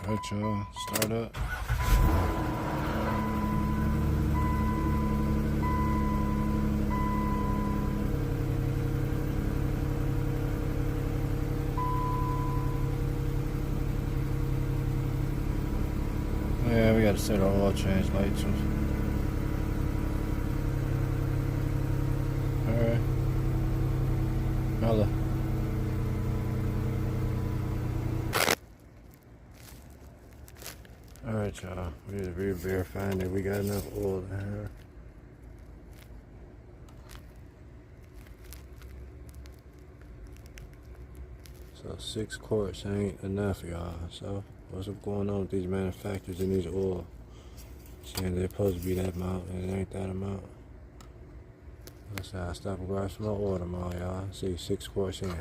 Alright, y'all, start up. Yeah, we gotta set our oil change lights. Alright. Holla. Alright, y'all. We just re-verifying that we got enough oil in here. So 6 quarts ain't enough, y'all. So what's going on with these manufacturers and these oil? Saying they're supposed to be that amount and it ain't that amount. Let's stop and grab some more oil tomorrow, y'all. See, 6 quarts in.